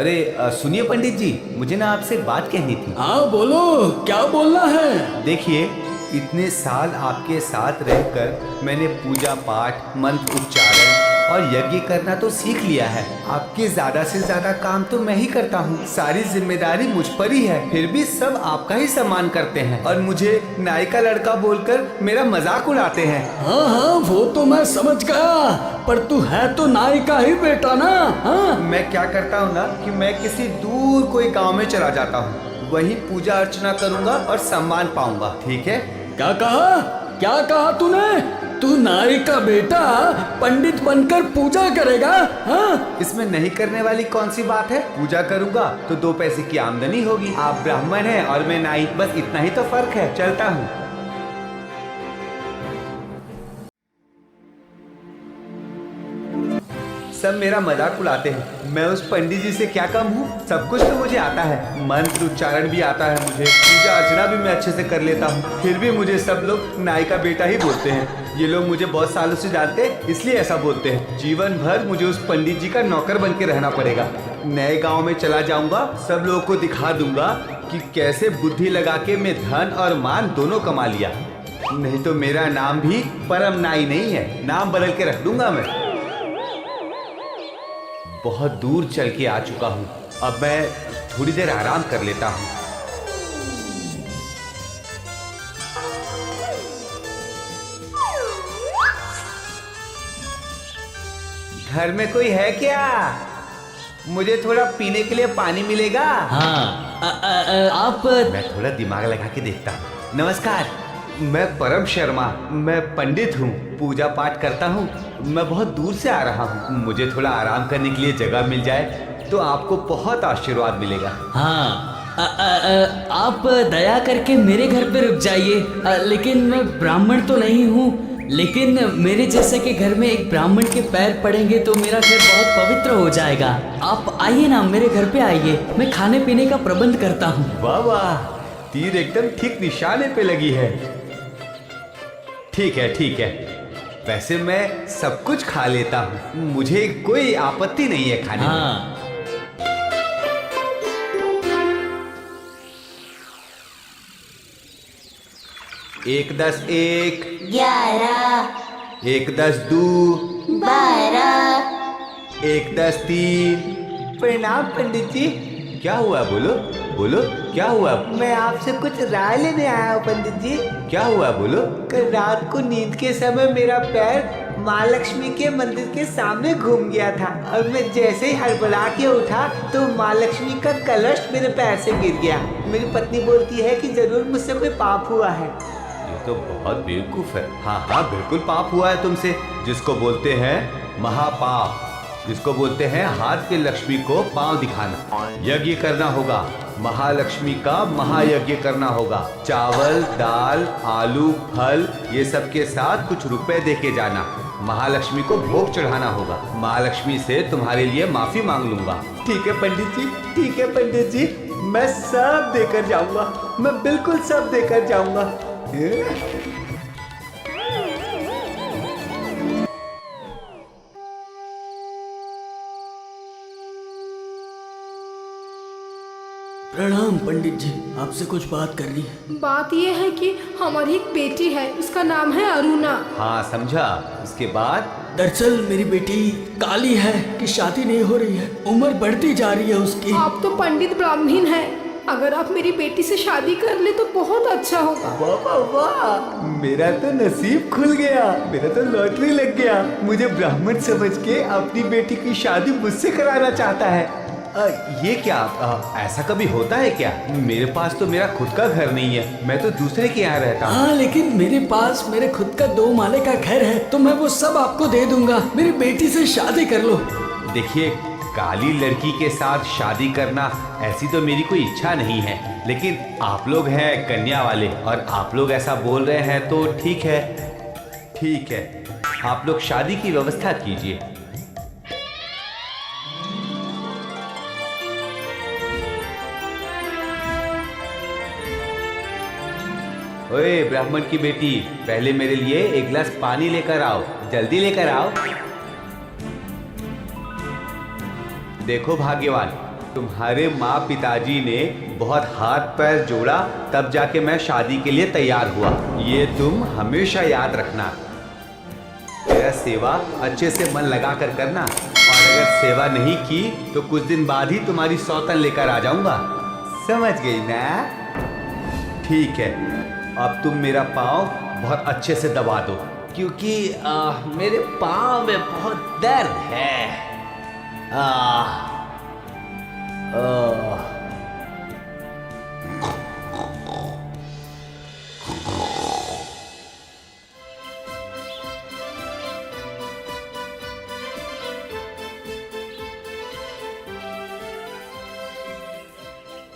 अरे सुनिए पंडित जी, मुझे ना आपसे एक बात कहनी थी। हाँ बोलो, क्या बोलना है? देखिए, इतने साल आपके साथ रहकर मैंने पूजा पाठ, मंत्र उच्चारण और यज्ञ करना तो सीख लिया है। आपके ज्यादा से ज्यादा काम तो मैं ही करता हूँ, सारी जिम्मेदारी मुझ पर ही है। फिर भी सब आपका ही सम्मान करते हैं और मुझे नाई का लड़का बोलकर मेरा मजाक उड़ाते हैं। हाँ हाँ, वो तो मैं समझ गया, पर तू है तो नाई का ही बेटा ना। हाँ, मैं क्या करता हूँ ना कि मैं किसी दूर कोई गांव में चला जाता हूँ, वहीं पूजा अर्चना करूँगा और सम्मान पाऊंगा। ठीक है? क्या कहा? क्या कहा तूने? तू नाई का बेटा पंडित बनकर पूजा करेगा? हाँ, इसमें नहीं करने वाली कौन सी बात है? पूजा करूँगा तो 2 पैसे की आमदनी होगी। आप ब्राह्मण हैं और मैं नाई, बस इतना ही तो फर्क है। चलता हूँ। सब मेरा मजाक उड़ाते हैं। मैं उस पंडित जी से क्या कम हूँ? सब कुछ तो मुझे आता है, मंत्र उच्चारण भी आता है मुझे, पूजा अर्चना भी मैं अच्छे से कर लेता हूँ। फिर भी मुझे सब लोग नाई का बेटा ही बोलते हैं। ये लोग मुझे बहुत सालों से जानते हैं, इसलिए ऐसा बोलते हैं। जीवन भर मुझे उस पंडित जी का नौकर बन के रहना पड़ेगा। नए गाँव में चला जाऊंगा, सब लोगों को दिखा दूंगा कि कैसे बुद्धि लगा के मैं धन और मान दोनों कमा लिया। नहीं तो मेरा नाम भी परम नाई नहीं है, नाम बदल के रख दूंगा मैं। बहुत दूर चल के आ चुका हूँ, अब मैं थोड़ी देर आराम कर लेता हूँ। घर में कोई है क्या? मुझे थोड़ा पीने के लिए पानी मिलेगा? हाँ, आप मैं थोड़ा दिमाग लगा के देखता हूँ। नमस्कार, मैं परम शर्मा, मैं पंडित हूँ, पूजा पाठ करता हूँ। मैं बहुत दूर से आ रहा हूँ, मुझे थोड़ा आराम करने के लिए जगह मिल जाए तो आपको बहुत आशीर्वाद मिलेगा। हाँ, आप दया करके मेरे घर पे रुक जाइए। लेकिन मैं ब्राह्मण तो नहीं हूँ, लेकिन मेरे जैसे के घर में एक ब्राह्मण के पैर पड़ेंगे तो मेरा घर बहुत पवित्र हो जाएगा। आप आइए ना, मेरे घर पे आइए, मैं खाने पीने का प्रबंध करता हूँ। वाह वाह, तीर एकदम ठीक निशाने पे लगी है। ठीक है ठीक है, वैसे मैं सब कुछ खा लेता हूँ, मुझे कोई आपत्ति नहीं है खाने में। हाँ, 1 10 1 11 1 10 2 12 1 10 3। प्रणाम पंडित जी। क्या हुआ? बोलो बोलो, क्या हुआ? मैं आपसे कुछ राय लेने आया हूँ पंडित जी। क्या हुआ? बोलो। कल रात को नींद के समय मेरा पैर माँ लक्ष्मी के मंदिर के सामने घूम गया था और मैं जैसे ही हड़बड़ा के उठा तो माँ लक्ष्मी का कलश मेरे पैर से गिर गया। मेरी पत्नी बोलती है कि जरूर मुझसे कोई पाप हुआ है। ये तो बहुत बेवकूफ है। हाँ हाँ, बिल्कुल पाप हुआ है तुमसे, जिसको बोलते हैं महापाप, जिसको बोलते हैं हाथ के लक्ष्मी को पांव दिखाना। यज्ञ करना होगा, महालक्ष्मी का महायज्ञ करना होगा। चावल, दाल, आलू, फल, ये सब के साथ कुछ रुपए दे के जाना। महालक्ष्मी को भोग चढ़ाना होगा। महालक्ष्मी से तुम्हारे लिए माफी मांग लूंगा। ठीक है पंडित जी, ठीक है पंडित जी, मैं सब देकर जाऊंगा, मैं बिल्कुल सब देकर जाऊंगा। प्रणाम पंडित जी, आपसे कुछ बात करनी है। बात यह है कि हमारी एक बेटी है, उसका नाम है अरुणा। हाँ समझा। इसके बाद? दरअसल मेरी बेटी काली है कि शादी नहीं हो रही है, उम्र बढ़ती जा रही है उसकी। आप तो पंडित ब्राह्मण हैं, अगर आप मेरी बेटी से शादी कर ले तो बहुत अच्छा होगा। वाह वाह वाह, मेरा तो नसीब खुल गया, मेरा तो लॉटरी लग गया। मुझे ब्राह्मण समझ के अपनी बेटी की शादी मुझसे कराना चाहता है। ये क्या? ऐसा कभी होता है क्या? मेरे पास तो मेरा खुद का घर नहीं है, मैं तो दूसरे के यहाँ रहता हूँ। हाँ, लेकिन मेरे पास मेरे खुद का 2 माले का घर है, तो मैं वो सब आपको दे दूंगा। मेरी बेटी से शादी कर लो। देखिए, काली लड़की के साथ शादी करना ऐसी तो मेरी कोई इच्छा नहीं है, लेकिन आप लोग हैं कन्या वाले और आप लोग ऐसा बोल रहे हैं तो ठीक है। ठीक है, आप लोग शादी की व्यवस्था कीजिए। ओए ब्राह्मण की बेटी, पहले मेरे लिए 1 गिलास पानी लेकर आओ, जल्दी लेकर आओ। देखो भाग्यवान, तुम्हारे माँ पिताजी ने बहुत हाथ पैर जोड़ा, तब जाके मैं शादी के लिए तैयार हुआ। ये तुम हमेशा याद रखना। मेरा सेवा अच्छे से मन लगा कर करना, और अगर सेवा नहीं की तो कुछ दिन बाद ही तुम्हारी सौतन लेकर आ जाऊंगा। समझ गई ना? ठीक है, अब तुम मेरा पाँव बहुत अच्छे से दबा दो, क्योंकि मेरे पाँव में बहुत दर्द है।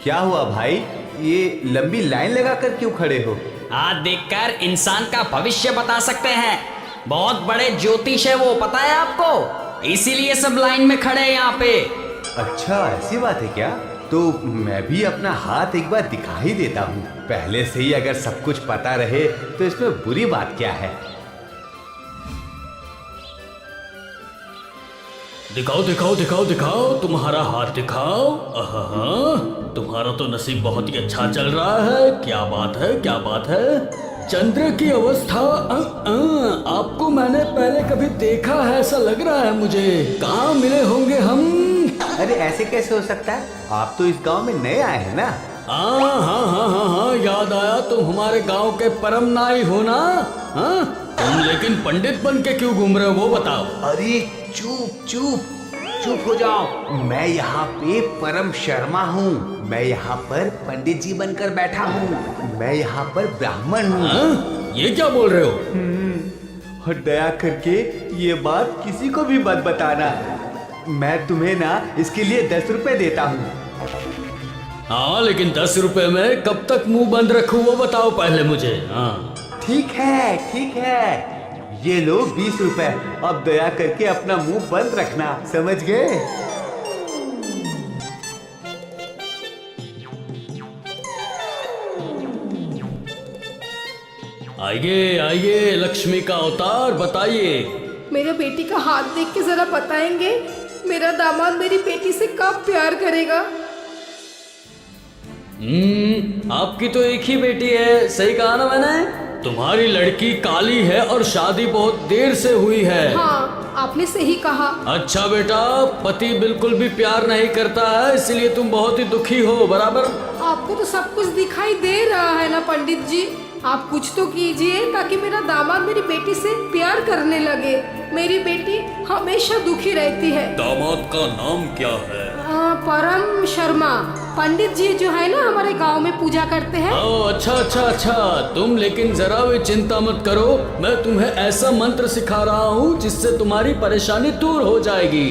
क्या हुआ भाई, ये लंबी लाइन लगाकर क्यों खड़े हो? हाथ देखकर इंसान का भविष्य बता सकते हैं। बहुत बड़े ज्योतिष है वो, पता है आपको? इसीलिए सब लाइन में खड़े हैं यहाँ पे। अच्छा, ऐसी बात है क्या? तो मैं भी अपना हाथ एक बार दिखा ही देता हूँ। पहले से ही अगर सब कुछ पता रहे तो इसमें बुरी बात क्या है? दिखाओ दिखाओ दिखाओ दिखाओ, तुम्हारा हाथ दिखाओ। आहा, तुम्हारा तो नसीब बहुत ही अच्छा चल रहा है। क्या बात है, क्या बात है। चंद्र की अवस्था आपको मैंने पहले कभी देखा है ऐसा लग रहा है मुझे। कहाँ मिले होंगे हम? अरे ऐसे कैसे हो सकता है? आप तो इस गांव में नए आए हैं ना? हाँ हाँ हाँ हाँ हाँ, याद आया, तुम हमारे गांव के परम नाई हो ना? हाँ, तुम लेकिन पंडित बन के क्यों घूम रहे हो वो बताओ। अरे चुप चुप चुप हो जाओ। मैं यहाँ पे परम शर्मा हूँ। मैं यहाँ पर पंडित जी बनकर बैठा हूँ। मैं यहाँ पर ब्राह्मण हूँ। हाँ? ये क्या बोल रहे हो? और दया करके ये बात किसी को भी मत बताना। मैं तुम्हें ना इसके लिए 10 रुपए देता हूँ। हाँ, लेकिन 10 रुपए में कब तक मुंह बंद रखूं वो बताओ पहले मुझे। हाँ ठीक है ठीक है, ये लो 20 रुपए। अब दया करके अपना मुंह बंद रखना, समझ गए? आइए आइए, लक्ष्मी का अवतार, बताइए। मेरे बेटी का हाथ देख के जरा बताएंगे मेरा दामाद मेरी बेटी से कब प्यार करेगा? आपकी तो एक ही बेटी है, सही कहा ना मैंने? तुम्हारी लड़की काली है और शादी बहुत देर से हुई है। हाँ, आपने सही कहा। अच्छा बेटा, पति बिल्कुल भी प्यार नहीं करता है, इसलिए तुम बहुत ही दुखी हो, बराबर? आपको तो सब कुछ दिखाई दे रहा है ना पंडित जी। आप कुछ तो कीजिए ताकि मेरा दामाद मेरी बेटी से प्यार करने लगे। मेरी बेटी हमेशा दुखी रहती है। दामाद का नाम क्या है? परम शर्मा। पंडित जी जो है ना हमारे गांव में पूजा करते हैं। ओह अच्छा अच्छा अच्छा, तुम लेकिन जरा भी चिंता मत करो। मैं तुम्हें ऐसा मंत्र सिखा रहा हूँ जिससे तुम्हारी परेशानी दूर हो जाएगी।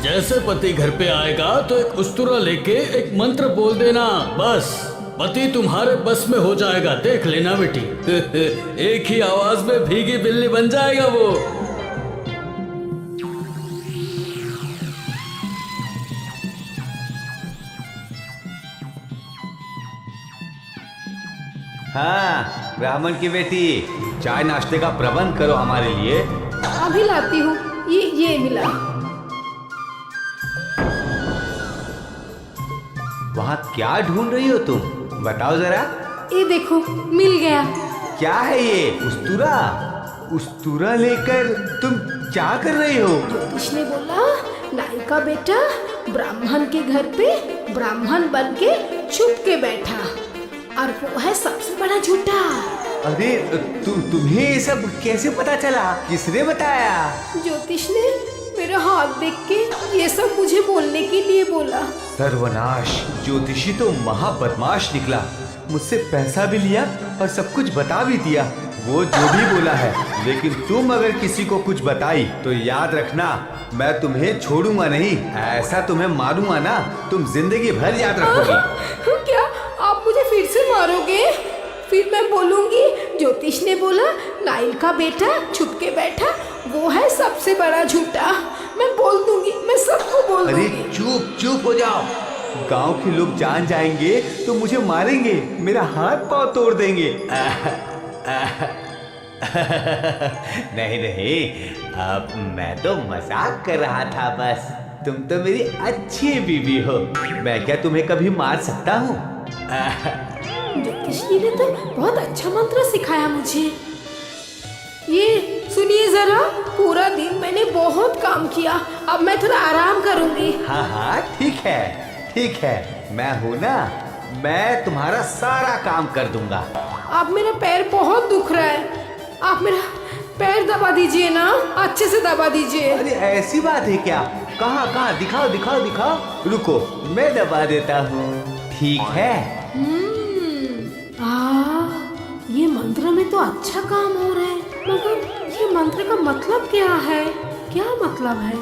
जैसे पति घर पे आएगा तो एक उस्तुरा लेके एक मंत्र बोल देना, बस पति तुम्हारे बस में हो जाएगा। देख लेना बेटी। एक ही आवाज में भीगी बिल्ली बन जाएगा वो। हाँ ब्राह्मण की बेटी, चाय नाश्ते का प्रबंध करो हमारे लिए। अभी लाती हूँ। ये मिला। वहाँ क्या ढूंढ रही हो तुम? बताओ जरा। ये देखो, मिल गया। क्या है ये? उस्तुरा? उस्तुरा लेकर तुम क्या कर रही हो? ज्योतिष ने बोला नाई का बेटा ब्राह्मण के घर पे ब्राह्मण बन के छुप के बैठा, और वो है सबसे बड़ा झूठा। अरे तुम्हें ये सब कैसे पता चला? किसने बताया? ज्योतिष ने मेरा हाथ देख के ये सब मुझे बोलने के लिए बोला। सर्वनाश, ज्योतिषी तो महा बदमाश निकला। मुझसे पैसा भी लिया और सब कुछ बता भी दिया। वो जो भी बोला है, लेकिन तुम अगर किसी को कुछ बताई तो याद रखना, मैं तुम्हें छोड़ूंगा नहीं। ऐसा तुम्हें मारूंगा ना, तुम जिंदगी भर याद रखोगी। क्या आप मुझे फिर से मारोगे? फिर मैं बोलूंगी ज्योतिष ने बोला नाइल का बेटा छुप के बैठा, वो है सबसे बड़ा झूठा। मैं बोल दूंगी, मैं सबको बोल अरे दूंगी। चुप चुप हो जाओ। गांव के लोग जान जाएंगे तो मुझे मारेंगे, मेरा हाथ पांव तोड़ देंगे। नहीं नहीं, अब मैं तो मजाक कर रहा था बस। तुम तो मेरी अच्छी बीवी हो। मैं क्या तुम्हें कभी मार सकता हूँ? ज्योतिषी ने तो बहुत अच्छा मंत्र सिखाया मुझे। ये सुनिए जरा, पूरा दिन मैंने बहुत काम किया, अब मैं थोड़ा आराम करूंगी। हाँ हाँ ठीक है, ठीक है, मैं हूँ ना, मैं तुम्हारा सारा काम कर दूंगा। अब मेरा पैर बहुत दुख रहा है, आप मेरा पैर दबा दीजिए ना, अच्छे से दबा दीजिए। अरे ऐसी बात है क्या? कहाँ कहाँ, दिखाओ दिखाओ दिखाओ। रुको, मैं दबा देता हूँ। ठीक है। ये मंत्र में तो अच्छा काम हो रहा है, मगर ये मंत्र का मतलब क्या है? क्या मतलब है?